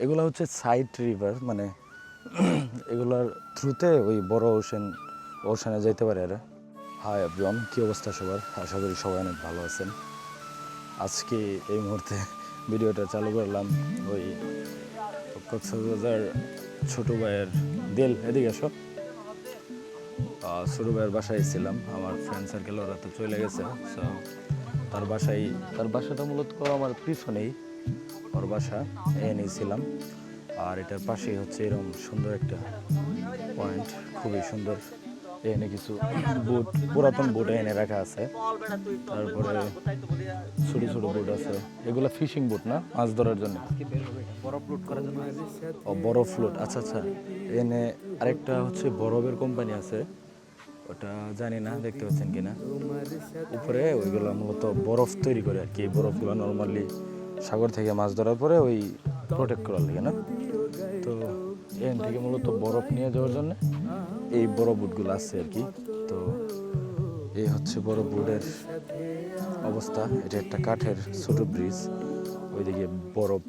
এগুলো হচ্ছে side river, মানে এগুলার থ্রুতে ওই বড় ওশানে যেতে পারে এরা। হাই এভরিওয়ান, কী অবস্থা সবার? আশা করি সবাই অনেক ভালো আছেন। আজকে এই মুহূর্তে ভিডিওটা চালু করলাম ওই কক্সবাজার ছোটো ভাইয়ের এদিকে এসো। ছোটো ভাইয়ের বাসায় ছিলাম, আমার ফ্রেন্ড সার্কেল ওরা তো চলে গেছে। সো তার বাসাটা মূলত আমার পিছনেই ওর বাসা, নিয়েছিলাম। আর এটার পাশেই হচ্ছে এরকম সুন্দর একটা পয়েন্ট, খুবই সুন্দর। এখানে কিছু বোট, পুরাতন বোট এনে রাখা আছে। তারপরে ছোট ছোট বোট আছে, এগুলো ফিশিং বোট না, মাছ ধরার জন্য। ও বরফ ফ্লোট, আচ্ছা আচ্ছা। এনে আরেকটা হচ্ছে বরফের কোম্পানি আছে, ওটা জানি না দেখতে পাচ্ছেন কিনা। উপরে ওইগুলো মূলত বরফ তৈরি করে আর কি। বরফগুলো নর্মালি সাগর থেকে মাছ ধরার পরে ওই প্রোটেক্ট করার লাগে না। তো এখান থেকে মূলত বরফ নিয়ে যাওয়ার জন্য এই বড় বুটগুলো আছে আর কি। তো এই হচ্ছে বড় বুটের অবস্থা। এটা একটা কাঠের ছোট ব্রিজ, ওইদিকে বরফ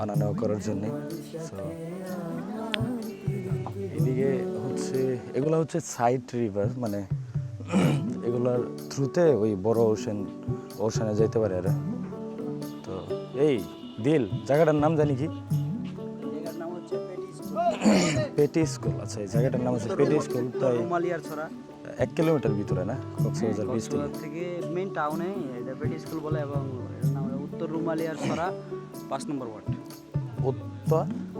আনা নেওয়া করার জন্যে। সো এদিকে হচ্ছে এগুলো হচ্ছে সাইড রিভার, মানে এগুলার থ্রুতে ওই বড় ওশানে যেতে পারে এরা। তো এই জায়গাটার নাম জানি কি? পেটি স্কুল। আচ্ছা, এই জায়গাটার নাম হচ্ছে পেটি স্কুল। তাই রুমালিয়ারছড়া 1 কিলোমিটার ভিতরে না কক্সবাজার বিচ থেকে মেইন টাউনে এটা পেটি স্কুল বলে, এবং এর নাম উত্তর রুমালিয়ারছড়া 5 নম্বর ওয়ার্ড।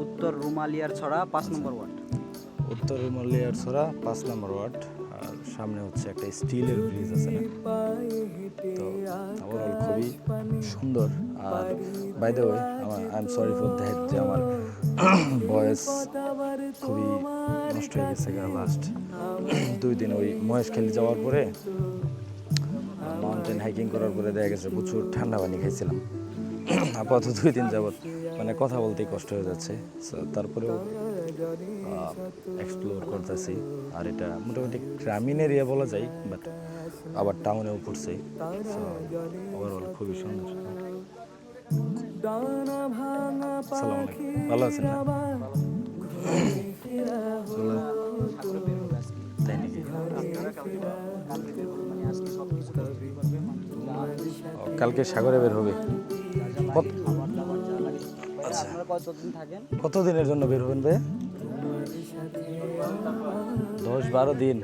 উত্তর রুমালিয়ারছড়া 5 নম্বর ওয়ার্ড। উত্তর রুমালিয়ারছড়া 5 নম্বর ওয়ার্ড। আর সামনে হচ্ছে একটা স্টিলের ব্রিজ আছে না। তো ওভারঅল খুবই সুন্দর। আর by the way, I am sorry for that যে আমার ভয়েস খুবই নষ্ট হয়ে গেছে। লাস্ট 2 দিন ওই মহেশখালী যাওয়ার পরে মাউন্টেন হাইকিং করার পরে দেখা গেছে প্রচুর ঠান্ডা পানি খাইছিলাম। আপাতত 2 দিন যাবত মানে কথা বলতেই কষ্ট হয়ে যাচ্ছে। তারপরেও এক্সপ্লোর করতেছি। আর এটা মোটামুটি গ্রামীণ এরিয়া বলা যায়, বাট আবার টাউনেও পড়ছে। ওভারঅল খুবই সুন্দর। আসসালামু আলাইকুম, ভালো আছেন না? তাই নাকি? কালকে সাগরে বের হবে। আচ্ছা, কতদিনের জন্য বের হবেন ভাই? 10-12 দিন।